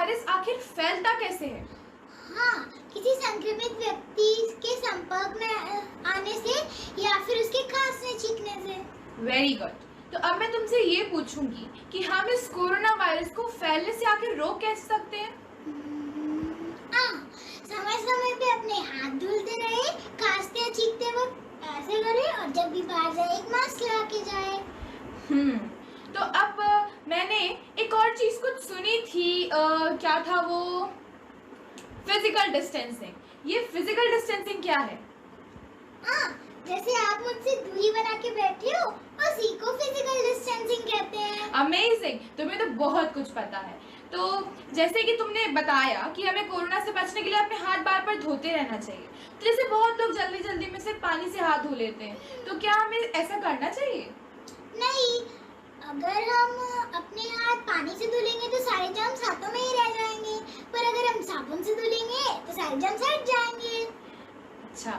Virus आखिर फैलता कैसे है? हाँ, किसी संक्रमित व्यक्ति के संपर्क में आने से या फिर उसके खांसने छींकने से। Very good. तो अब मैं तुमसे ये पूछूंगी कि हम इस कोरोना वायरस को फैलने से आखिर रोक कैसे सकते हैं? हाँ, समय समय पे अपने हाथ धुलते रहे, खांसते या छींकते वक्त ऐसे करें और जब भी बाहर जाए एक मास्क लगा के जाए। तो अब मैंने एक और चीज कुछ सुनी थी, क्या था वो? Physical distancing. ये फिजिकल डिस्टेंसिंग क्या है? हाँ, जैसे आप मुझसे दूरी बना के बैठे हो, उसी को फिजिकल डिस्टेंसिंग कहते हैं। अमेजिंग, तुम्हें तो बहुत कुछ पता है। तो जैसे कि तुमने बताया कि हमें कोरोना से बचने के लिए अपने हाथ बार बार धोते रहना चाहिए, तो जैसे बहुत लोग जल्दी जल्दी में सिर्फ पानी से हाथ धो लेते हैं, तो क्या हमें ऐसा करना चाहिए? नहीं, अगर हम अपने हाथ पानी से धुलेंगे तो सारे जर्म्स हाथों में ही रह जाएंगे, पर अगर हम साबुन से धुलेंगे तो सारे जर्म्स हट जाएंगे। अच्छा,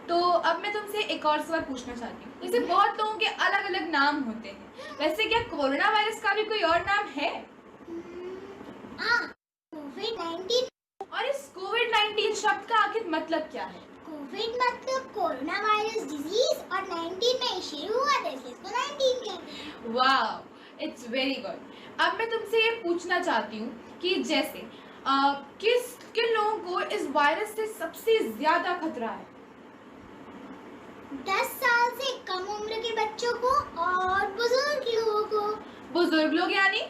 तो अब मैं तुमसे एक और सवाल पूछना चाहती हूँ। जैसे बहुत लोगों के अलग अलग नाम होते हैं, वैसे क्या कोरोना वायरस का भी कोई और नाम है? हाँ, कोविड-19। और इस कोविड-19 शब्द का आखिर मतलब क्या है? कोविड मतलब कोरोना वायरस डिजीज और 19 में शुरू हुआ था, इसलिए इसको 19 कहते हैं। Wow, it's very good. अब मैं तुमसे ये पूछना चाहती हूँ कि जैसे किन लोगों को इस वायरस से सबसे ज्यादा खतरा है? 10 साल से कम उम्र के बच्चों को और बुजुर्ग लोगों को। बुजुर्ग लोग यानी?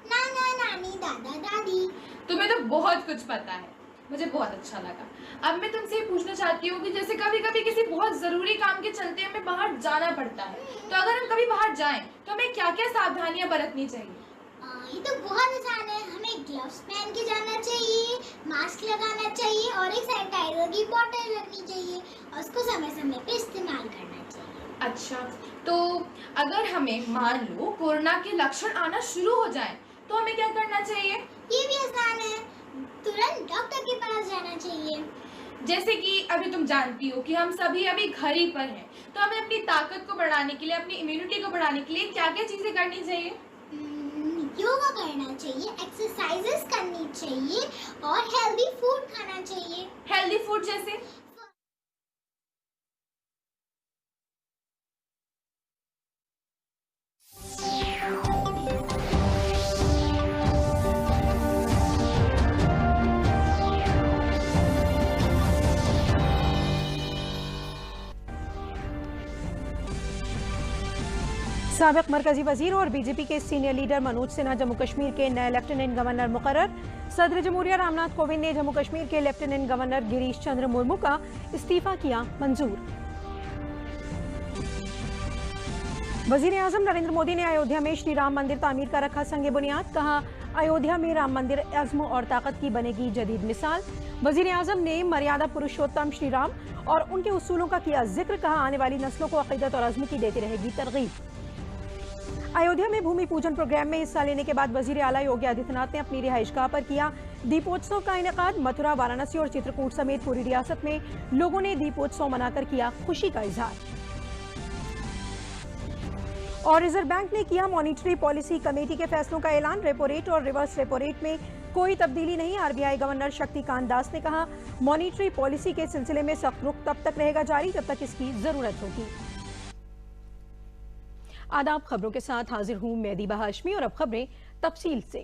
नाना नानी, दादा दादी। तुम्हें तो बहुत कुछ पता है, मुझे बहुत अच्छा लगा। अब मैं तुमसे ये पूछना चाहती हूँ कि जैसे कभी कभी किसी बहुत जरूरी काम के चलते हमें बाहर जाना पड़ता है, तो अगर हम कभी बाहर जाएं तो हमें क्या क्या सावधानियां बरतनी चाहिए? ये तो बहुत आसान है। हमें ग्लव्स पहन के जाना चाहिए, मास्क लगाना चाहिए और एक सैनिटाइजर की बोतल रखनी चाहिए और उसको समय समय पे इस्तेमाल करना चाहिए। अच्छा, तो अगर हमें मान लो कोरोना के लक्षण आना शुरू हो जाएं, तो हमें क्या करना चाहिए? ये भी आसान है, तुरंत डॉक्टर के पास जाना चाहिए। जैसे कि अभी तुम जानती हो कि हम सभी अभी घर ही पर हैं, तो हमें अपनी ताकत को बढ़ाने के लिए, अपनी इम्यूनिटी को बढ़ाने के लिए क्या क्या चीजें करनी चाहिए? योगा करना चाहिए, एक्सरसाइजेस करनी चाहिए और हेल्दी फूड खाना चाहिए। हेल्दी फूड जैसे? साबिक मरकजी वजीर और बीजेपी के सीनियर लीडर मनोज सिन्हा जम्मू कश्मीर के नए लेफ्टिनेंट गवर्नर मुकर्रर। सदर जमहूरिया रामनाथ कोविंद ने जम्मू कश्मीर के लेफ्टिनेंट गवर्नर गिरीश चंद्र मुर्मू का इस्तीफा किया मंजूर। वजीर आजम नरेंद्र मोदी ने अयोध्या में श्री राम मंदिर तामीर का रखा संगे बुनियाद। कहा, अयोध्या में राम मंदिर अज़्म और ताकत की बनेगी जदीद मिसाल। वजीर आजम ने मर्यादा पुरुषोत्तम श्री राम और उनके उसूलों का किया जिक्र। कहा, आने वाली नस्लों को अकीदत और अज़्म की देती रहेगी तरगीब। अयोध्या में भूमि पूजन प्रोग्राम में हिस्सा लेने के बाद वजीर आला योगी आदित्यनाथ ने अपनी रिहाइशगाह पर किया दीपोत्सव का इनेकाद। मथुरा, वाराणसी और चित्रकूट समेत पूरी रियासत में लोगों ने दीपोत्सव मनाकर किया खुशी का इजहार। और रिजर्व बैंक ने किया मॉनिटरी पॉलिसी कमेटी के फैसलों का ऐलान। रेपो रेट और रिवर्स रेपो रेट में कोई तब्दीली नहीं। आरबीआई गवर्नर शक्तिकांत दास ने कहा, मॉनिटरी पॉलिसी के सिलसिले में सख्त रुख तब तक रहेगा जारी जब तक इसकी जरूरत होगी। आदाब, खबरों के साथ हाजिर हूं मैं दीबा हाशमी और अब खबरें तफसील से।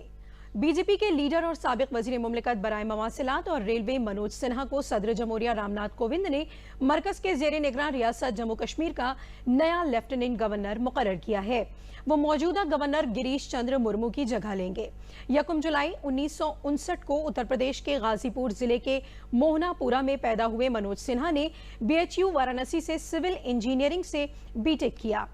बीजेपी के लीडर और साबिक वजीर मुमलिकत बराए मवासिलात और रेलवे मनोज सिन्हा को सदर जमहूरिया रामनाथ कोविंद ने मरकज के जेर निगरान रियासत जम्मू कश्मीर का नया लेफ्टिनेंट गवर्नर मुकर्रर किया है। वो मौजूदा गवर्नर गिरीश चंद्र मुर्मू की जगह लेंगे। 1 जुलाई 1959 को उत्तर प्रदेश के गाजीपुर जिले के मोहनापुरा में पैदा हुए मनोज सिन्हा ने BHU वाराणसी से सिविल इंजीनियरिंग से बीटेक किया।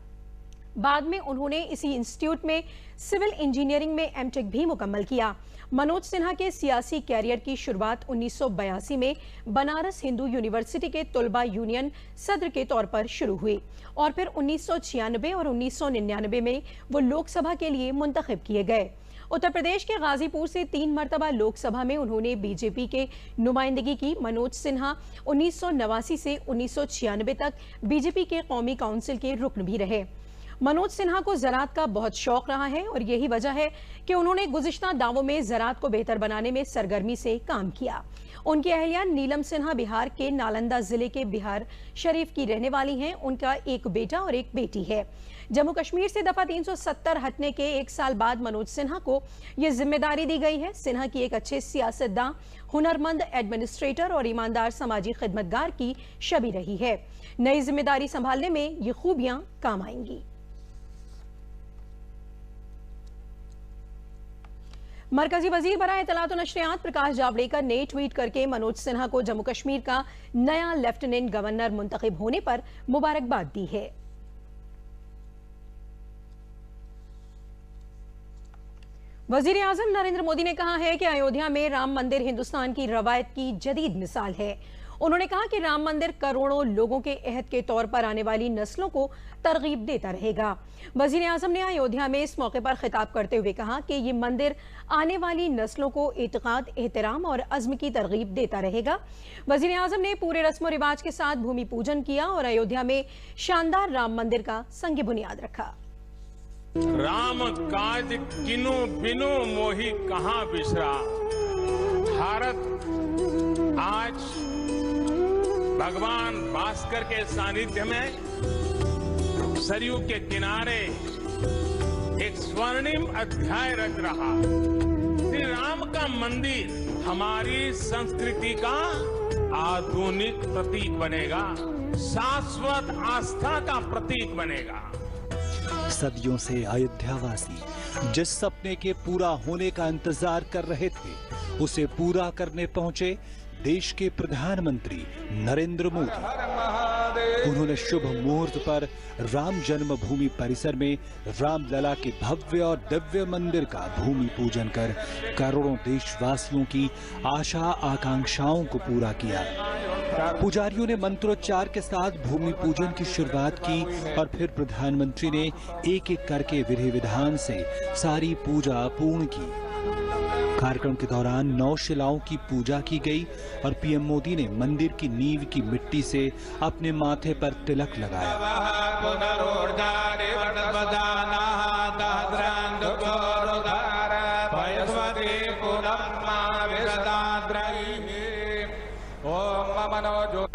बाद में उन्होंने इसी इंस्टीट्यूट में सिविल इंजीनियरिंग में एमटेक भी मुकम्मल किया। मनोज सिन्हा के सियासी कैरियर की शुरुआत 1982 में बनारस हिंदू यूनिवर्सिटी के तुलबा यूनियन सदर के तौर पर शुरू हुई और फिर 1996 और 1999 में वो लोकसभा के लिए मुंतखब किए गए। उत्तर प्रदेश के गाजीपुर से 3 मरतबा लोकसभा में उन्होंने बीजेपी के नुमाइंदगी की। मनोज सिन्हा 1989 से 1996 तक बीजेपी के कौमी काउंसिल के रुकन भी रहे। मनोज सिन्हा को ज़राअत का बहुत शौक रहा है और यही वजह है कि उन्होंने गुज़िश्ता दावों में ज़राअत को बेहतर बनाने में सरगर्मी से काम किया। उनकी अहलिया नीलम सिन्हा बिहार के नालंदा जिले के बिहार शरीफ की रहने वाली हैं। उनका एक बेटा और एक बेटी है। जम्मू कश्मीर से दफा 370 हटने के 1 साल बाद मनोज सिन्हा को यह जिम्मेदारी दी गई है। सिन्हा की एक अच्छे सियासतदान, हुनरमंद एडमिनिस्ट्रेटर और ईमानदार समाजी खिदमतगार की छवि रही है। नई जिम्मेदारी संभालने में ये खूबियां काम आएंगी। मरकजी वजीर बराए इत्तलात और नशरियात प्रकाश जावड़ेकर ने ट्वीट करके मनोज सिन्हा को जम्मू कश्मीर का नया लेफ्टिनेंट गवर्नर मुंतखब होने पर मुबारकबाद दी है। वजीर आजम नरेंद्र मोदी ने कहा है कि अयोध्या में राम मंदिर हिंदुस्तान की रवायत की जदीद मिसाल है। उन्होंने कहा कि राम मंदिर करोड़ों लोगों के अहद के तौर पर आने वाली नस्लों को तरगीब देता रहेगा। वजीर आजम ने अयोध्या में इस मौके पर खिताब करते हुए कहा कि ये मंदिर आने वाली नस्लों को इत्तेकाद, एहतराम और अज़्म की तरगीब देता रहेगा। वजीर आजम ने पूरे रस्म रिवाज के साथ भूमि पूजन किया और अयोध्या में शानदार राम मंदिर का संग बुनियाद रखा। राम काज किनु बिनु मोहि कहां बिसरा। भारत आज भगवान भास्कर के सानिध्य में सरयू के किनारे एक स्वर्णिम अध्याय रच रहा। श्री राम का मंदिर हमारी संस्कृति का आधुनिक प्रतीक बनेगा, शाश्वत आस्था का प्रतीक बनेगा। सदियों से अयोध्यावासी जिस सपने के पूरा होने का इंतजार कर रहे थे, उसे पूरा करने पहुंचे देश के प्रधानमंत्री नरेंद्र मोदी। उन्होंने शुभ मुहूर्त पर राम जन्मभूमि परिसर में रामलला के भव्य और दिव्य मंदिर का भूमि पूजन कर करोड़ों देशवासियों की आशा आकांक्षाओं को पूरा किया। पुजारियों ने मंत्रोच्चार के साथ भूमि पूजन की शुरुआत की और फिर प्रधानमंत्री ने एक एक करके विधि विधान से सारी पूजा पूर्ण की। कार्यक्रम के दौरान 9 शिलाओं की पूजा की गई और पीएम मोदी ने मंदिर की नींव की मिट्टी से अपने माथे पर तिलक लगाया।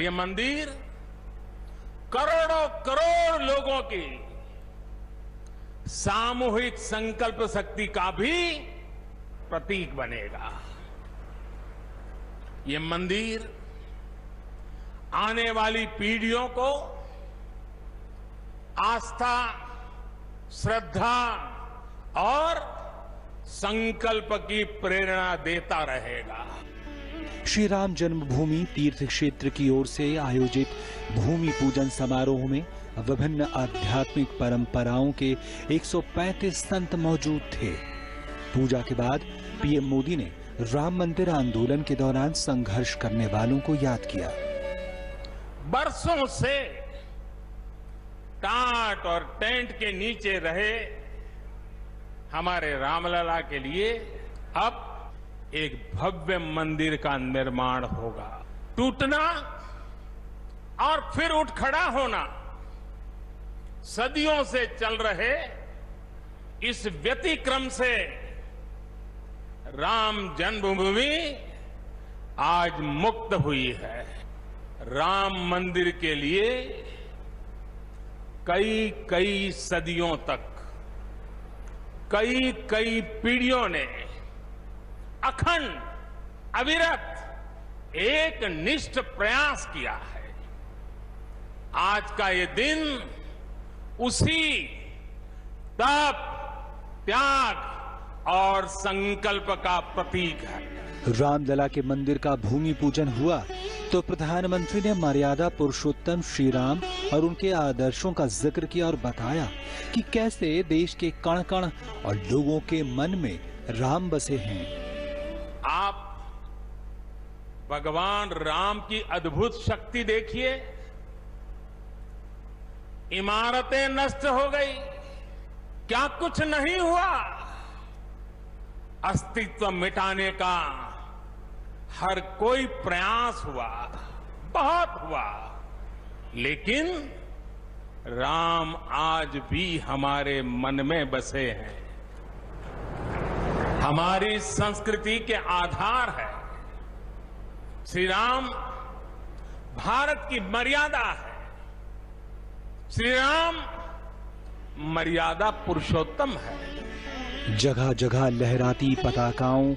ये मंदिर करोड़ों करोड़ लोगों की सामूहिक संकल्प शक्ति का भी प्रतीक बनेगा। ये मंदिर आने वाली पीढ़ियों को आस्था, श्रद्धा और संकल्प की प्रेरणा देता रहेगा। श्री राम जन्मभूमि तीर्थ क्षेत्र की ओर से आयोजित भूमि पूजन समारोह में विभिन्न आध्यात्मिक परंपराओं के 135 संत मौजूद थे। पूजा के बाद पीएम मोदी ने राम मंदिर आंदोलन के दौरान संघर्ष करने वालों को याद किया। बरसों से टाट और टेंट के नीचे रहे हमारे रामलला के लिए अब एक भव्य मंदिर का निर्माण होगा। टूटना और फिर उठ खड़ा होना सदियों से चल रहे इस व्यतिक्रम से राम जन्मभूमि आज मुक्त हुई है। राम मंदिर के लिए कई कई सदियों तक कई कई पीढ़ियों ने अखंड अविरत एक निष्ठ प्रयास किया है। आज का ये दिन उसी तप, त्याग और संकल्प का प्रतीक है। रामलला के मंदिर का भूमि पूजन हुआ तो प्रधानमंत्री ने मर्यादा पुरुषोत्तम श्री राम और उनके आदर्शों का जिक्र किया और बताया कि कैसे देश के कण कण और लोगों के मन में राम बसे हैं। आप भगवान राम की अद्भुत शक्ति देखिए। इमारतें नष्ट हो गई, क्या कुछ नहीं हुआ? अस्तित्व मिटाने का हर कोई प्रयास हुआ, बहुत हुआ, लेकिन राम आज भी हमारे मन में बसे हैं, हमारी संस्कृति के आधार है। श्री राम भारत की मर्यादा है। श्री राम मर्यादा पुरुषोत्तम है। जगह जगह लहराती पताकाओं,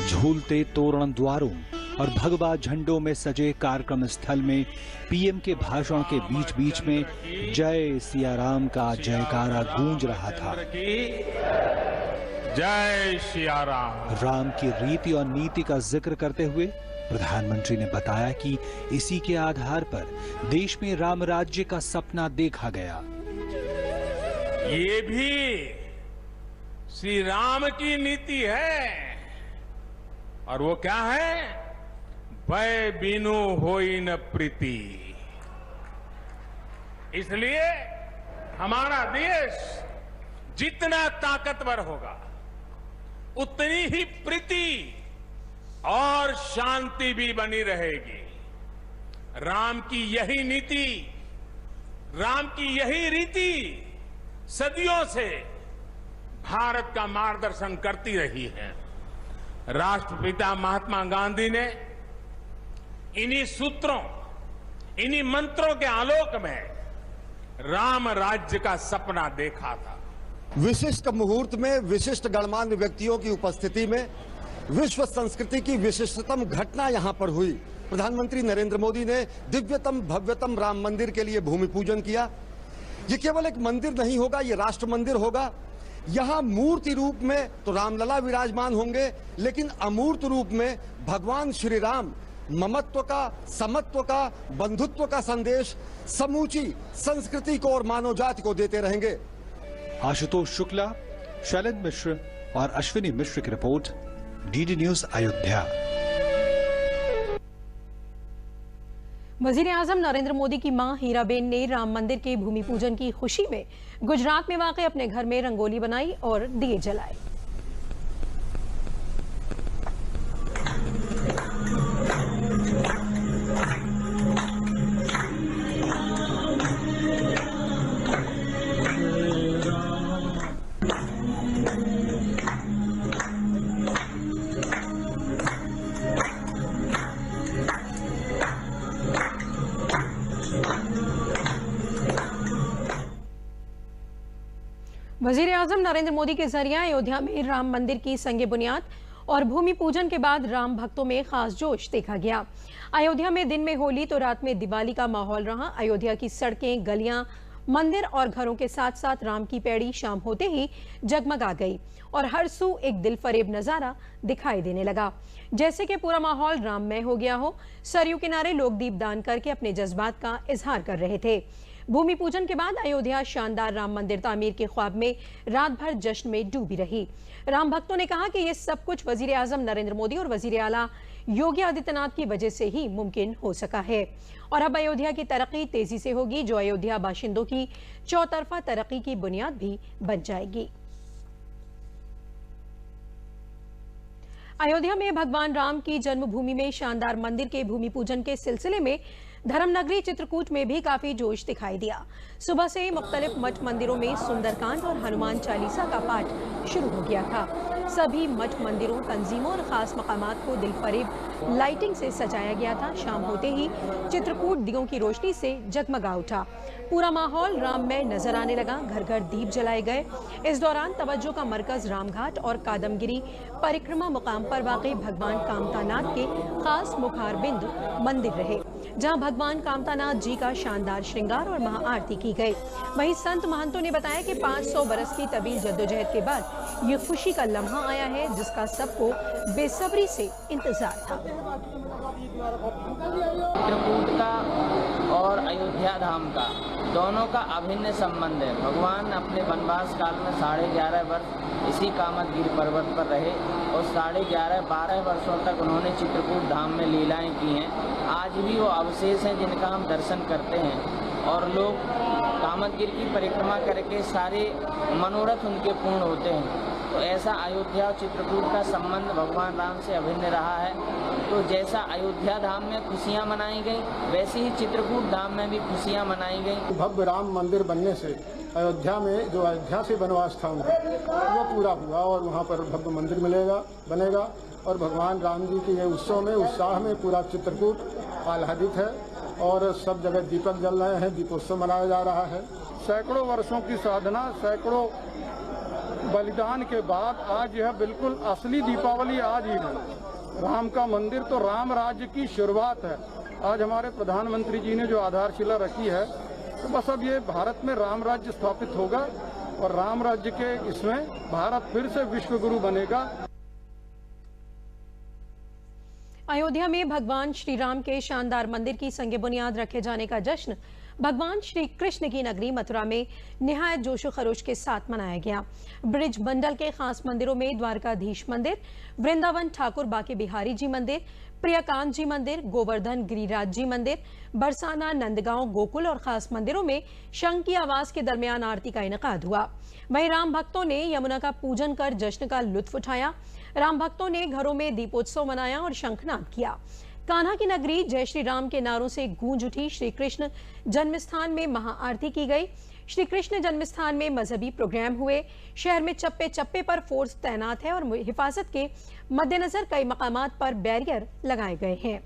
झूलते तोरण द्वारों और भगवा झंडों में सजे कार्यक्रम स्थल में पीएम के भाषण के बीच बीच में जय सिया राम का जयकारा गूंज रहा था। जय सिया राम। राम की रीति और नीति का जिक्र करते हुए प्रधानमंत्री ने बताया कि इसी के आधार पर देश में राम राज्य का सपना देखा गया। ये भी श्री राम की नीति है, और वो क्या है? भय बिनु होई न प्रीति। इसलिए हमारा देश जितना ताकतवर होगा, उतनी ही प्रीति और शांति भी बनी रहेगी। राम की यही नीति, राम की यही रीति सदियों से भारत का मार्गदर्शन करती रही है। राष्ट्रपिता महात्मा गांधी ने इन्हीं सूत्रों, इन्हीं मंत्रों के आलोक में राम राज्य का सपना देखा था। विशिष्ट मुहूर्त में विशिष्ट गणमान्य व्यक्तियों की उपस्थिति में विश्व संस्कृति की विशिष्टतम घटना यहां पर हुई। प्रधानमंत्री नरेंद्र मोदी ने दिव्यतम भव्यतम राम मंदिर के लिए भूमि पूजन किया। ये केवल एक मंदिर नहीं होगा, ये राष्ट्र मंदिर होगा। यहाँ मूर्ति रूप में तो रामलला विराजमान होंगे, लेकिन अमूर्त रूप में भगवान श्री राम ममत्व का, समत्व का, बंधुत्व का संदेश समूची संस्कृति को और मानव जाति को देते रहेंगे। आशुतोष शुक्ला, शैलेंद्र मिश्र और अश्विनी मिश्र की रिपोर्ट, डीडी न्यूज अयोध्या। वजीर आजम नरेंद्र मोदी की मां हीराबेन ने राम मंदिर के भूमि पूजन की खुशी में गुजरात में वाक़ अपने घर में रंगोली बनाई और दिए जलाए। वजीर आजम नरेंद्र मोदी के जरिए अयोध्या में राम मंदिर की संगे बुनियाद और भूमि पूजन के बाद राम भक्तों में खास जोश देखा गया। अयोध्या में दिन में होली तो रात में दिवाली का माहौल रहा। अयोध्या की सड़कें, गलियां, मंदिर और घरों के साथ साथ राम की पैड़ी शाम होते ही जगमगा गई और हर सू एक दिलफरेब नजारा दिखाई देने लगा, जैसे कि पूरा माहौल राममय हो गया हो। सरयू किनारे लोग दीपदान करके अपने जज्बात का इजहार कर रहे थे। भूमि पूजन के बाद अयोध्या शानदार राम मंदिर तामीर के ख्वाब में रात भर जश्न में डूबी रही। राम भक्तों ने कहा कि यह सब कुछ वजीर आजम नरेंद्र मोदी और वजीर आला योगी आदित्यनाथ की वजह से ही मुमकिन हो सका है और अब अयोध्या की तरक्की तेजी से होगी, जो अयोध्या बाशिंदों की चौतरफा तरक्की की बुनियाद भी बन जाएगी। अयोध्या में भगवान राम की जन्मभूमि में शानदार मंदिर के भूमि पूजन के सिलसिले में धर्मनगरी चित्रकूट में भी काफी जोश दिखाई दिया। सुबह से मुख्तलिफ मठ मंदिरों में सुंदरकांड और हनुमान चालीसा का पाठ शुरू हो गया था। सभी मठ मंदिरों, तंजीमों और खास मकामात को दिलफरेब लाइटिंग से सजाया गया था। शाम होते ही चित्रकूट दियों की रोशनी से जगमगा उठा। पूरा माहौल राममय नजर आने लगा। घर घर दीप जलाए गए। इस दौरान तवज्जो का मरकज रामघाट और कादमगिरी परिक्रमा मुकाम पर वाक़ई भगवान कामतानाथ के खास मुखारबिंद मंदिर रहे, जहां भगवान कामतानाथ जी का शानदार श्रृंगार और महाआरती की गई। वहीं संत महंतों ने बताया कि 500 बरस की तवील जद्दोजहद के बाद ये खुशी का लम्हा आया है, जिसका सबको बेसब्री से इंतजार था। चित्रकूट का और अयोध्या धाम का दोनों का अभिन्न संबंध है। भगवान अपने वनवास काल में 11.5 वर्ष इसी कामतगिरी पर्वत पर रहे और 12 वर्षों तक उन्होंने चित्रकूट धाम में लीलाएं की हैं। आज भी वो अवशेष हैं जिनका हम दर्शन करते हैं और लोग कामतगिरी की परिक्रमा करके सारे मनोरथ उनके पूर्ण होते हैं। तो ऐसा अयोध्या और चित्रकूट का संबंध भगवान राम से अभिन्न रहा है। तो जैसा अयोध्या धाम में खुशियाँ मनाई गई, वैसे ही चित्रकूट धाम में भी खुशियाँ मनाई गई। भव्य राम मंदिर बनने से अयोध्या में जो अयोध्या से वनवास था उनका वो पूरा हुआ और वहाँ पर भव्य मंदिर बनेगा और भगवान राम जी के ये उत्सव में उत्साह में पूरा चित्रकूट आह्लादित है और सब जगह दीपक जल रहे हैं, दीपोत्सव मनाया जा रहा है। सैकड़ों वर्षों की साधना, सैकड़ों बलिदान के बाद आज यह बिल्कुल असली दीपावली आज ही है। राम का मंदिर तो राम राज्य की शुरुआत है। आज हमारे प्रधानमंत्री जी ने जो आधारशिला रखी है, तो बस अब ये भारत में राम राज्य स्थापित होगा और राम राज्य के इसमें भारत फिर से विश्व गुरु बनेगा। अयोध्या में भगवान श्री राम के शानदार मंदिर की संगे बुनियाद रखे जाने का जश्न भगवान श्री कृष्ण की नगरी मथुरा में निहायत जोशो खरोश के साथ मनाया गया। ब्रिज मंडल के खास मंदिरों में द्वारकाधीश मंदिर, वृंदावन ठाकुर बाके बिहारी जी मंदिर, प्रियकांत जी मंदिर, गोवर्धन गिरिराज जी मंदिर, बरसाना, नंदगांव, गोकुल और खास मंदिरों में शंख की आवाज के दरमियान आरती का इनेकाद हुआ। वहीं राम भक्तों ने यमुना का पूजन कर जश्न का लुत्फ उठाया। राम भक्तों ने घरों में दीपोत्सव मनाया और शंखनाद किया। कान्हा की नगरी जय श्री राम के नारों से गूंज उठी। श्री कृष्ण जन्मस्थान में महाआरती की गई। श्री कृष्ण जन्मस्थान में मजहबी प्रोग्राम हुए। शहर में चप्पे चप्पे पर फोर्स तैनात है और हिफाजत के मद्देनजर कई मकामात पर बैरियर लगाए गए हैं।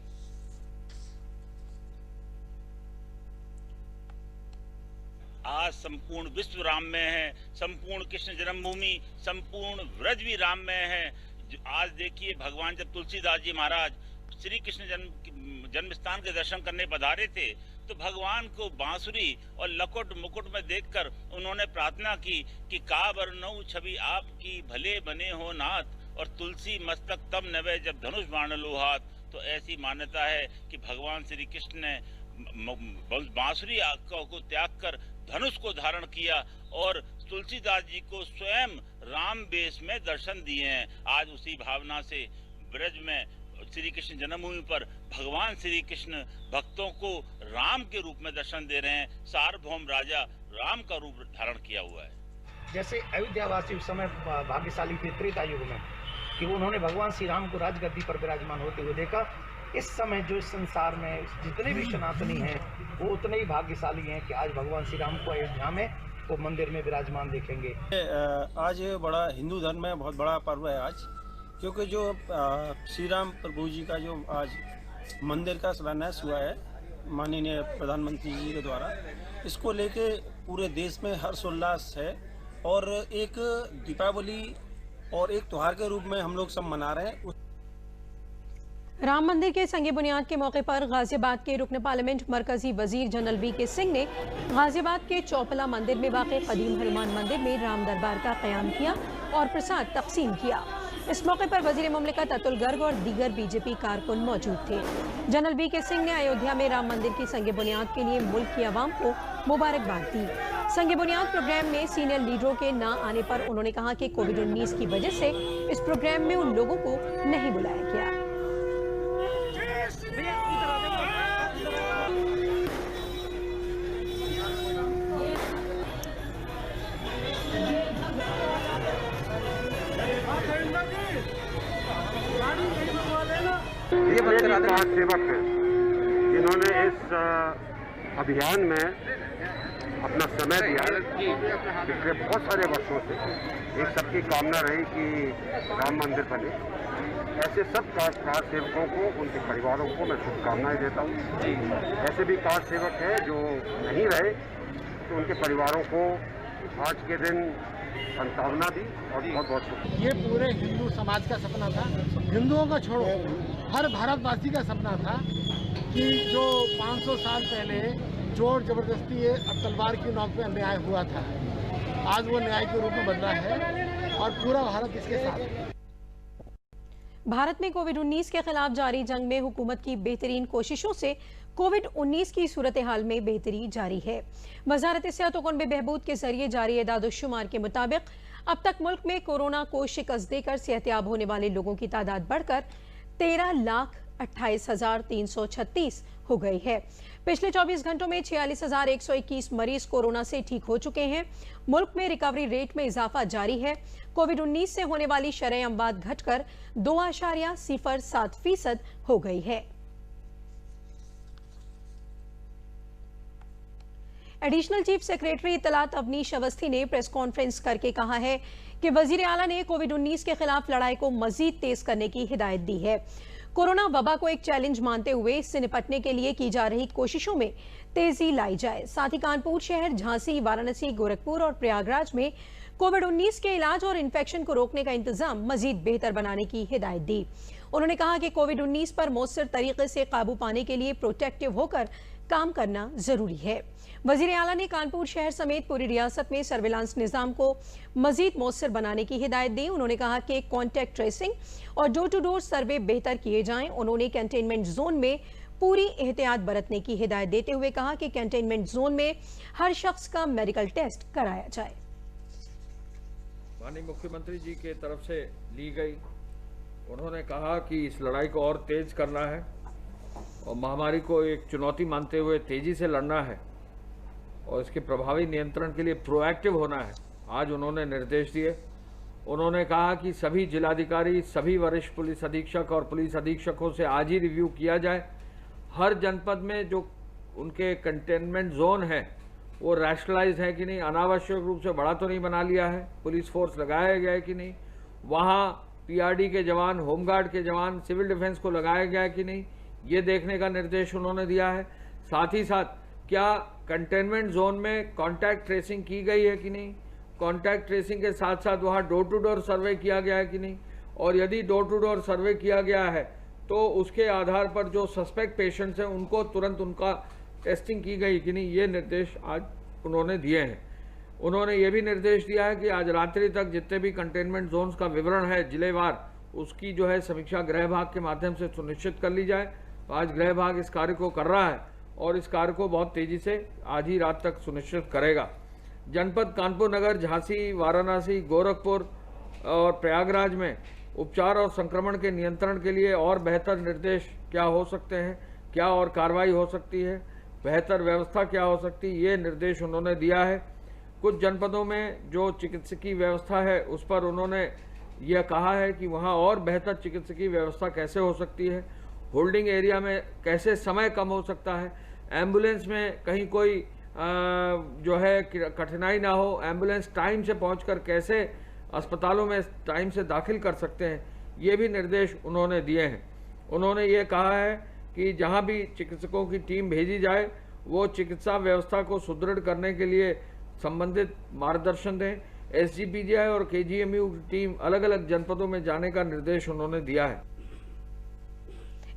आज संपूर्ण विश्व राम में है, संपूर्ण कृष्ण जन्मभूमि, संपूर्ण व्रज भी राम में है। आज देखिए, भगवान जब तुलसीदास जी महाराज श्री कृष्ण जन्मस्थान के दर्शन करने पधारे थे, तो भगवान को बांसुरी और लकुट मुकुट में देखकर उन्होंने प्रार्थना की कि का बरनऊ छवि आपकी भले बने हो नाथ, और तुलसी मस्तक तब नवे जब धनुष बाण लो हाथ। तो ऐसी मान्यता है कि भगवान श्री कृष्ण ने बांसुरी को त्याग कर धनुष को धारण किया और तुलसीदास जी को स्वयं राम वेश में दर्शन दिए हैं। आज उसी भावना से ब्रज में श्री कृष्ण जन्मभूमि पर भगवान श्री कृष्ण भक्तों को राम के रूप में दर्शन दे रहे हैं। सार्वभौम राजा राम का रूप धारण किया हुआ है। जैसे अयोध्यावासी उस समय भाग्यशाली थे त्रेता युग में कि उन्होंने भगवान श्री राम को राजगद्दी पर विराजमान होते हुए देखा। इस समय जो इस संसार में जितने भी सनातनी हैं वो उतने ही भाग्यशाली हैं कि आज भगवान श्री राम को अयोध्या में वो मंदिर में विराजमान देखेंगे। आज बड़ा हिंदू धर्म में बहुत बड़ा पर्व है आज, क्योंकि जो श्री राम प्रभु जी का जो आज मंदिर का शिलान्यास हुआ है माननीय प्रधानमंत्री जी के द्वारा, इसको लेके पूरे देश में हर्षोल्लास है और एक दीपावली और एक त्योहार के रूप में हम लोग सब मना रहे हैं। राम मंदिर के संगे बुनियाद के मौके पर गाजियाबाद के रुकन पार्लियामेंट मरकजी वजीर जनरल वी.के. सिंह ने गाजियाबाद के चौपला मंदिर में वाक़े कदीम हनुमान मंदिर में राम दरबार का क़याम किया और प्रसाद तकसीम किया। इस मौके पर वजीर मुमलिकत अतुल गर्ग और दीगर बीजेपी कारकुन मौजूद थे। General VK. सिंह ने अयोध्या में राम मंदिर की संगे बुनियाद के लिए मुल्क की आवाम को मुबारकबाद दी। संगे बुनियाद प्रोग्राम में सीनियर लीडरों के न आने पर उन्होंने कहा कि कोविड-19 की वजह से इस प्रोग्राम में उन लोगों को नहीं बुलाया गया। ये समाज सेवक हैं जिन्होंने इस अभियान में अपना समय दिया है। पिछले बहुत सारे वर्षों से एक सबकी कामना रही कि राम मंदिर बने। ऐसे सब कार सेवकों को, उनके परिवारों को मैं शुभकामनाएं देता हूँ। ऐसे भी कार सेवक हैं जो नहीं रहे, तो उनके परिवारों को आज के दिन संतावना दी और बहुत बहुत। ये पूरे हिंदू समाज का सपना था, हिंदुओं का छोड़ो हर भारतवासी का सपना था कि जो 500 साल पहले जोर जबरदस्ती तलवार की नोक पे अन्याय हुआ था, आज वो न्याय के रूप में बदला है और पूरा भारत इसके साथ। भारत में कोविड-19 के खिलाफ जारी जंग में हुकूमत की बेहतरीन कोशिशों से कोविड-19 की सूरत हाल में बेहतरी जारी है। वजारत सेहत हुकूमत बहबूद के जरिए जारी एदाद-ओ-शुमार के मुताबिक अब तक मुल्क में कोरोना को शिकस्त देकर सेहतयाब होने वाले लोगों की तादाद बढ़कर 13,28,336 हो गई है। पिछले 24 घंटों में 46,121 मरीज कोरोना से ठीक हो चुके हैं। मुल्क में रिकवरी रेट में इजाफा जारी है। कोविड-19 से होने वाली शरह अमवात घटकर 2.07% हो गई है। एडिशनल चीफ सेक्रेटरी इत्तलात अवनीश अवस्थी ने प्रेस कॉन्फ्रेंस करके कहा है कि वजीर आला ने कोविड-19 के खिलाफ लड़ाई को मजीद तेज करने की हिदायत दी है। कोरोना वबा को एक चैलेंज मानते हुए इससे निपटने के लिए की जा रही कोशिशों में तेजी लाई जाए। साथ ही कानपुर शहर, झांसी, वाराणसी, गोरखपुर और प्रयागराज में कोविड-19 के इलाज और इन्फेक्शन को रोकने का इंतजाम मजीद बेहतर बनाने की हिदायत दी। उन्होंने कहा कि कोविड-19 पर मौसर तरीके से काबू पाने के लिए प्रोटेक्टिव होकर काम करना जरूरी है। वजीर आला ने कानपुर शहर समेत पूरी रियासत में सर्विलांस निजाम को मजीद मौसर बनाने की हिदायत दी। उन्होंने कहा कि कॉन्टैक्ट ट्रेसिंग और डोर टू डोर सर्वे बेहतर किए जाएं। उन्होंने कंटेनमेंट जोन में पूरी एहतियात बरतने की हिदायत देते हुए कहा कि कंटेनमेंट जोन में हर शख्स का मेडिकल टेस्ट कराया जाए। माननीय मुख्यमंत्री जी के तरफ से ली गई, उन्होंने कहा कि इस लड़ाई को और तेज करना है और महामारी को एक चुनौती मानते हुए तेजी से लड़ना है और इसके प्रभावी नियंत्रण के लिए प्रोएक्टिव होना है। आज उन्होंने निर्देश दिए। उन्होंने कहा कि सभी जिलाधिकारी, सभी वरिष्ठ पुलिस अधीक्षक और पुलिस अधीक्षकों से आज ही रिव्यू किया जाए। हर जनपद में जो उनके कंटेनमेंट जोन है वो रैशनलाइज है कि नहीं, अनावश्यक रूप से बड़ा तो नहीं बना लिया है, पुलिस फोर्स लगाया गया है कि नहीं, वहाँ पीआरडी के जवान, होमगार्ड के जवान, सिविल डिफेंस को लगाया गया है कि नहीं, ये देखने का निर्देश उन्होंने दिया है। साथ ही साथ क्या कंटेनमेंट जोन में कॉन्टैक्ट ट्रेसिंग की गई है कि नहीं, कॉन्टैक्ट ट्रेसिंग के साथ साथ वहाँ डोर टू डोर सर्वे किया गया है कि नहीं, और यदि डोर टू डोर सर्वे किया गया है तो उसके आधार पर जो सस्पेक्ट पेशेंट्स हैं उनको तुरंत उनका टेस्टिंग की गई कि नहीं, ये निर्देश आज उन्होंने दिए हैं। उन्होंने ये भी निर्देश दिया है कि आज रात्रि तक जितने भी कंटेनमेंट जोन्स का विवरण है जिलेवार, उसकी जो है समीक्षा गृह विभाग के माध्यम से सुनिश्चित कर ली जाए। तो आज गृह विभाग इस कार्य को कर रहा है और इस कार्य को बहुत तेजी से आज ही रात तक सुनिश्चित करेगा। जनपद कानपुर नगर, झांसी, वाराणसी, गोरखपुर और प्रयागराज में उपचार और संक्रमण के नियंत्रण के लिए और बेहतर निर्देश क्या हो सकते हैं, क्या और कार्रवाई हो सकती है, बेहतर व्यवस्था क्या हो सकती है, ये निर्देश उन्होंने दिया है। कुछ जनपदों में जो चिकित्सकीय व्यवस्था है उस पर उन्होंने यह कहा है कि वहाँ और बेहतर चिकित्सकीय व्यवस्था कैसे हो सकती है, होल्डिंग एरिया में कैसे समय कम हो सकता है, एम्बुलेंस में कहीं कोई जो है कठिनाई ना हो, एम्बुलेंस टाइम से पहुंचकर कैसे अस्पतालों में टाइम से दाखिल कर सकते हैं, ये भी निर्देश उन्होंने दिए हैं। उन्होंने ये कहा है कि जहां भी चिकित्सकों की टीम भेजी जाए वो चिकित्सा व्यवस्था को सुदृढ़ करने के लिए संबंधित मार्गदर्शन दें। एसजीपीजीआई और केजीएमयू की टीम अलग अलग जनपदों में जाने का निर्देश उन्होंने दिया है।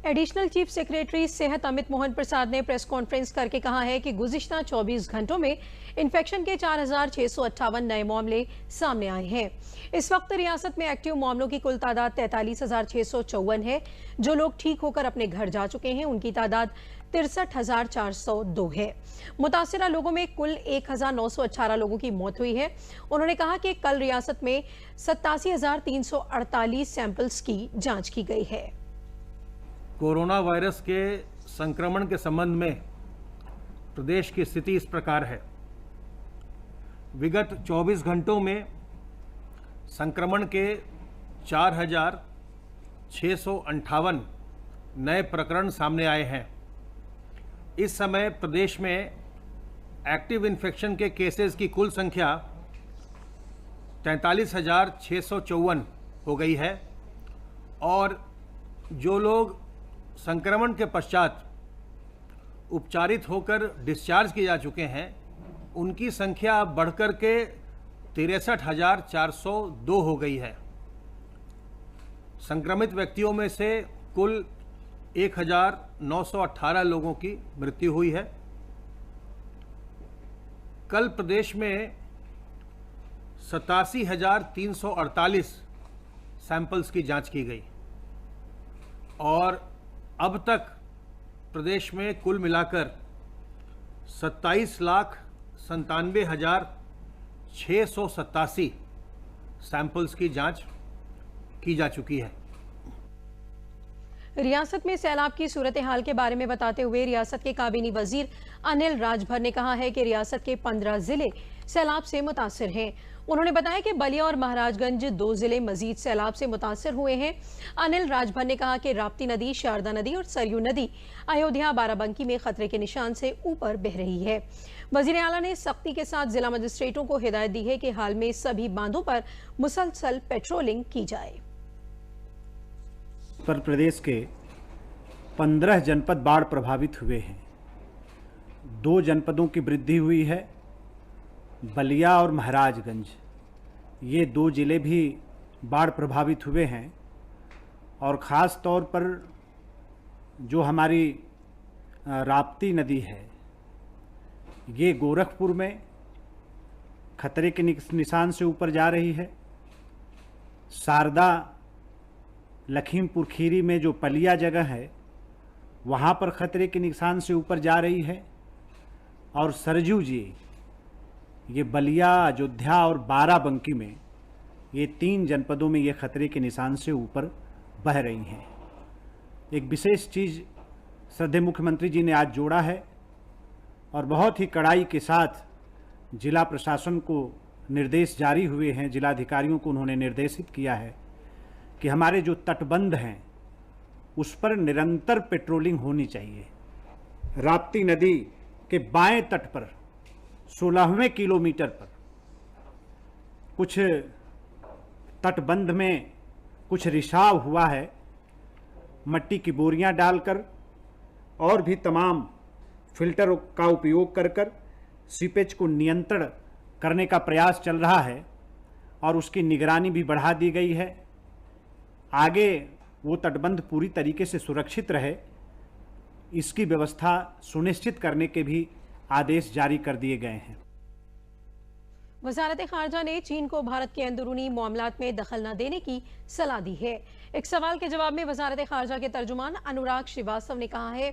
एडिशनल चीफ सेक्रेटरी सेहत अमित मोहन प्रसाद ने प्रेस कॉन्फ्रेंस करके कहा है कि गुज़िश्ता 24 घंटों में इन्फेक्शन के 4,658 नए मामले सामने आए हैं। इस वक्त रियासत में एक्टिव मामलों की कुल तादाद 43,654 है। जो लोग ठीक होकर अपने घर जा चुके हैं उनकी तादाद 63,402 है। मुतासिरा लोगों में कुल 1,918 लोगों की मौत हुई है। उन्होंने कहा कि कल रियासत में 87,348 सैंपल्स की जाँच की गई है। कोरोना वायरस के संक्रमण के संबंध में प्रदेश की स्थिति इस प्रकार है। विगत 24 घंटों में संक्रमण के 4,658 नए प्रकरण सामने आए हैं। इस समय प्रदेश में एक्टिव इन्फेक्शन के केसेस की कुल संख्या 43,654 हो गई है और जो लोग संक्रमण के पश्चात उपचारित होकर डिस्चार्ज किए जा चुके हैं उनकी संख्या बढ़कर के 63,402 हो गई है। संक्रमित व्यक्तियों में से कुल 1,918 लोगों की मृत्यु हुई है। कल प्रदेश में 87,348 सैंपल्स की जांच की गई और अब तक प्रदेश में कुल मिलाकर 27,97,687 सैंपल्स की जांच की जा चुकी है। रियासत में सैलाब की सूरत हाल के बारे में बताते हुए रियासत के काबीनी वजीर अनिल राजभर ने कहा है कि रियासत के 15 जिले सैलाब से मुतासिर हैं। उन्होंने बताया कि बलिया और महाराजगंज 2 जिले मजीद सैलाब से मुतासिर हुए हैं। अनिल राजभर ने कहा कि राप्ती नदी, शारदा नदी और सरयू नदी अयोध्या बाराबंकी में खतरे के निशान से ऊपर बह रही है। वजीर आला ने सख्ती के साथ जिला मजिस्ट्रेटों को हिदायत दी है कि हाल में सभी बांधों पर मुसलसल पेट्रोलिंग की जाए। उत्तर प्रदेश के 15 जनपद बाढ़ प्रभावित हुए हैं। 2 जनपदों की वृद्धि हुई है, बलिया और महाराजगंज। ये 2 जिले भी बाढ़ प्रभावित हुए हैं और ख़ास तौर पर जो हमारी राप्ती नदी है, ये गोरखपुर में खतरे के निशान से ऊपर जा रही है। शारदा लखीमपुर खीरी में जो पलिया जगह है वहाँ पर खतरे के निशान से ऊपर जा रही है। और सरजू जी ये बलिया, अयोध्या और बाराबंकी में, ये 3 जनपदों में ये खतरे के निशान से ऊपर बह रही हैं। एक विशेष चीज़ श्रद्धेय मुख्यमंत्री जी ने आज जोड़ा है और बहुत ही कड़ाई के साथ जिला प्रशासन को निर्देश जारी हुए हैं, जिलाधिकारियों को उन्होंने निर्देशित किया है कि हमारे जो तटबंध हैं उस पर निरंतर पेट्रोलिंग होनी चाहिए। राप्ती नदी के बाएं तट पर 16वें किलोमीटर पर कुछ तटबंध में कुछ रिसाव हुआ है। मट्टी की बोरियां डालकर और भी तमाम फिल्टर का उपयोग कर सीपेज को नियंत्रण करने का प्रयास चल रहा है और उसकी निगरानी भी बढ़ा दी गई है। आगे वो तटबंध पूरी तरीके से सुरक्षित रहे, इसकी व्यवस्था सुनिश्चित करने के भी आदेश जारी कर दिए गए हैं। वजारत खारजा ने चीन को भारत के अंदरूनी मामलात में दखल न देने की सलाह दी है। एक सवाल के जवाब में वजारत खारजा के तर्जुमान अनुराग श्रीवास्तव ने कहा है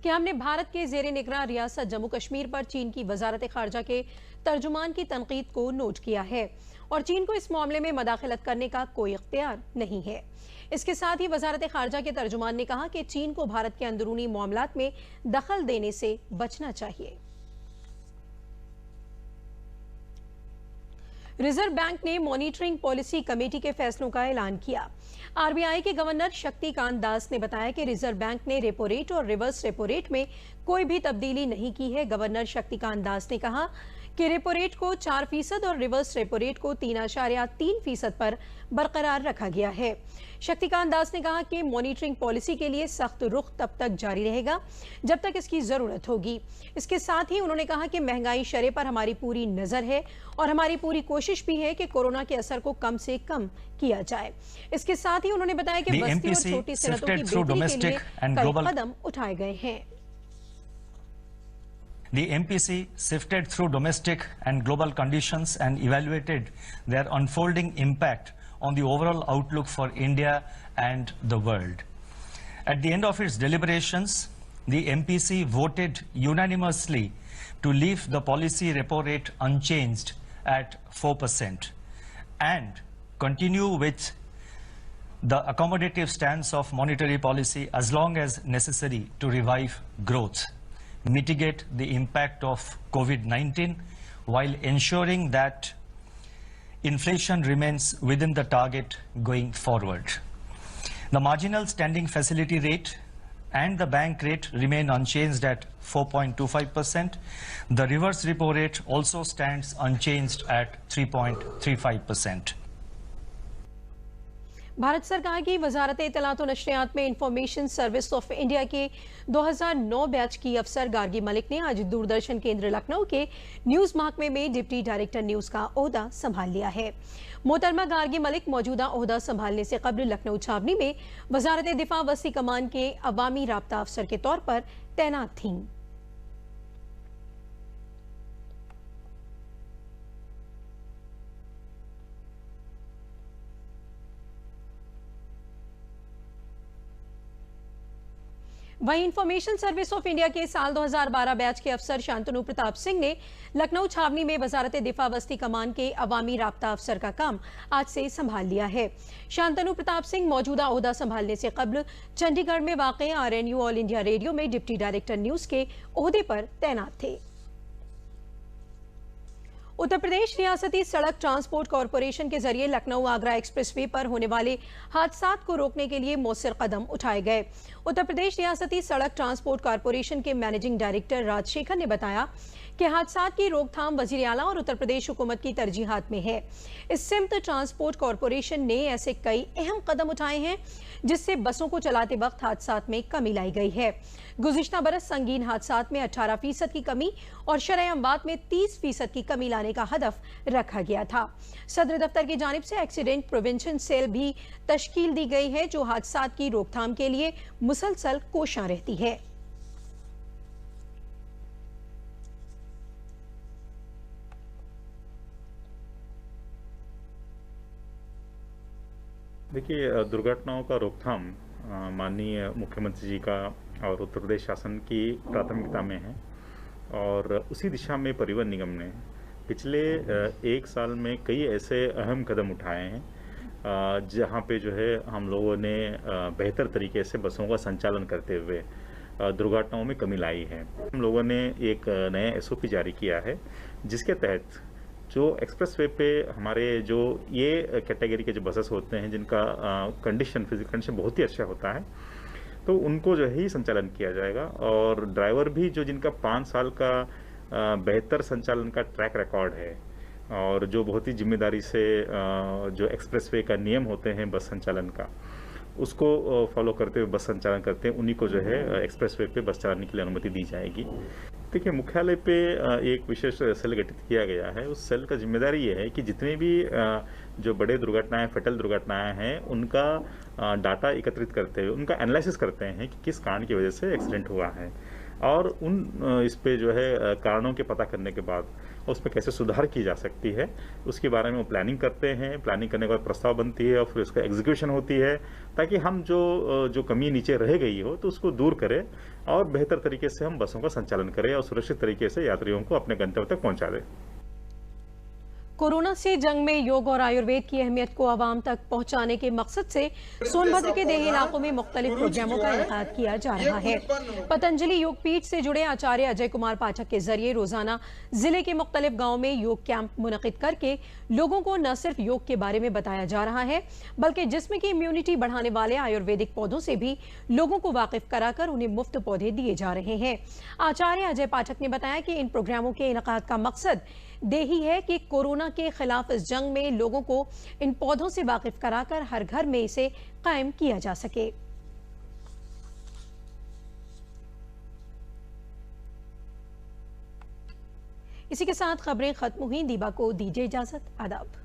कि हमने भारत के जेर निगरान रियासत जम्मू कश्मीर पर चीन की वजारत खारजा के तर्जुमान की तनकीद को नोट किया है और चीन को इस मामले में मदाखलत करने का कोई इख्तियार नहीं है। इसके साथ ही वजारत खारजा के तर्जुमान ने कहा कि चीन को भारत के अंदरूनी मामलात में दखल देने से बचना चाहिए। रिजर्व बैंक ने मॉनिटरिंग पॉलिसी कमेटी के फैसलों का ऐलान किया। आरबीआई के गवर्नर शक्तिकांत दास ने बताया कि रिजर्व बैंक ने रेपो रेट और रिवर्स रेपो रेट में कोई भी तब्दीली नहीं की है। गवर्नर शक्तिकांत दास ने कहा कि रेपो रेट को 4% और रिवर्स रेपो रेट को 3.3% पर बरकरार रखा गया है। शक्तिकांत दास ने कहा कि मॉनिटरिंग पॉलिसी के लिए सख्त रुख तब तक जारी रहेगा जब तक इसकी जरूरत होगी। इसके साथ ही उन्होंने कहा कि महंगाई शरह पर हमारी पूरी नजर है और हमारी पूरी कोशिश भी है कि कोरोना के असर को कम से कम किया जाए। इसके साथ ही उन्होंने बताया कि बस्ती और छोटी सनतों की बेहतरी के लिए कई कदम उठाए गए हैं। The MPC sifted through domestic and global conditions and evaluated their unfolding impact on the overall outlook for India and the world. At the end of its deliberations, the MPC voted unanimously to leave the policy repo rate unchanged at 4% and continue with the accommodative stance of monetary policy as long as necessary to revive growth, mitigate the impact of COVID-19 while ensuring that inflation remains within the target going forward. The marginal standing facility rate and the bank rate remain unchanged at 4.25%. The reverse repo rate also stands unchanged at 3.35%. Bharat सरकार की वजारत इत्तलात और नशरियात में information service of India के 2009 batch की अफसर गार्गी मलिक ने आज दूरदर्शन केंद्र लखनऊ के न्यूज महकमे में डिप्टी डायरेक्टर न्यूज का ओहदा संभाल लिया है। मोहतरमा गार्गी मलिक मौजूदा ओहदा संभालने से कबल लखनऊ छावनी में वजारत दिफा वसी कमान के अवामी राब्ता अफसर के तौर पर तैनात थीं। वहीं इंफॉर्मेशन सर्विस ऑफ इंडिया के साल 2012 बैच के अफसर शांतनु प्रताप सिंह ने लखनऊ छावनी में वजारत दिफा वस्ती कमान के अवामी राब्ता अफसर का काम आज से संभाल लिया है। शांतनु प्रताप सिंह मौजूदा ओहदा संभालने से कब्ल चंडीगढ़ में वाक़ RNU ऑल इंडिया रेडियो में डिप्टी डायरेक्टर न्यूज के ओहदे पर तैनात थे। उत्तर प्रदेश रियासती सड़क ट्रांसपोर्ट कॉरपोरेशन के जरिए लखनऊ आगरा एक्सप्रेसवे पर होने वाले हादसात को रोकने के लिए मौसर कदम उठाए गए। उत्तर प्रदेश रियासती सड़क ट्रांसपोर्ट कॉरपोरेशन के मैनेजिंग डायरेक्टर राजशेखर ने बताया कि हादसात की रोकथाम वजीर आला और उत्तर प्रदेश हुकूमत की तरजीहात में है। इस सिमत ट्रांसपोर्ट कॉरपोरेशन ने ऐसे कई अहम कदम उठाए हैं जिससे बसों को चलाते वक्त हादसात में कमी लाई गई है। गुज़िश्ता बरस संगीन हादसात में 18% की कमी और शरह अमवात में 30% की कमी लाने का हदफ रखा गया था। सदर दफ्तर की जानिब से एक्सीडेंट प्रिवेंशन सेल भी तश्कील दी गई है जो हादसात की रोकथाम के लिए मुसलसल कोशां रहती है। देखिए, दुर्घटनाओं का रोकथाम माननीय मुख्यमंत्री जी का और उत्तर प्रदेश शासन की प्राथमिकता में है और उसी दिशा में परिवहन निगम ने पिछले एक साल में कई ऐसे अहम कदम उठाए हैं जहां पे जो है हम लोगों ने बेहतर तरीके से बसों का संचालन करते हुए दुर्घटनाओं में कमी लाई है। हम लोगों ने एक नया SOP जारी किया है जिसके तहत जो एक्सप्रेसवे पे हमारे जो ये कैटेगरी के जो बसेस होते हैं जिनका कंडीशन फिजिकल कंडीशन बहुत ही अच्छा होता है तो उनको जो है ही संचालन किया जाएगा और ड्राइवर भी जो जिनका 5 साल का बेहतर संचालन का ट्रैक रिकॉर्ड है और जो बहुत ही जिम्मेदारी से जो एक्सप्रेसवे का नियम होते हैं बस संचालन का उसको फॉलो करते हुए बस संचालन करते हैं उन्हीं को जो है एक्सप्रेसवे पे बस चलाने के लिए अनुमति दी जाएगी। देखिए, मुख्यालय पे एक विशेष सेल गठित किया गया है। उस सेल का जिम्मेदारी ये है कि जितनी भी जो बड़े दुर्घटनाएं फैटल दुर्घटनाएं हैं उनका डाटा एकत्रित करते हुए उनका एनालिसिस करते हैं कि किस कारण की वजह से एक्सीडेंट हुआ है और उन इस पे जो है कारणों के पता करने के बाद उसमें कैसे सुधार की जा सकती है उसके बारे में वो प्लानिंग करते हैं। प्लानिंग करने के बाद प्रस्ताव बनती है और फिर उसका एग्जीक्यूशन होती है ताकि हम जो कमी नीचे रह गई हो तो उसको दूर करें और बेहतर तरीके से हम बसों का संचालन करें और सुरक्षित तरीके से यात्रियों को अपने गंतव्य तक पहुंचा दें। कोरोना से जंग में योग और आयुर्वेद की अहमियत को आवाम तक पहुंचाने के मकसद से सोनभद्र के देही इलाकों में मुख्तलिफ प्रोग्रामों का इनेकाद किया जा रहा है। पतंजलि योग पीठ से जुड़े आचार्य अजय कुमार पाठक के जरिए रोजाना जिले के मुख्तलिफ गाँव में योग कैंप मुनक़िद करके लोगों को न सिर्फ योग के बारे में बताया जा रहा है बल्कि जिस्म की इम्यूनिटी बढ़ाने वाले आयुर्वेदिक पौधों से भी लोगों को वाकिफ कराकर उन्हें मुफ्त पौधे दिए जा रहे हैं। आचार्य अजय पाठक ने बताया कि इन प्रोग्रामों के इनेकाद का मकसद देही है कि कोरोना के खिलाफ इस जंग में लोगों को इन पौधों से वाकिफ कराकर हर घर में इसे कायम किया जा सके। इसी के साथ खबरें खत्म हुई। दीबा को दीजिए इजाजत। आदाब।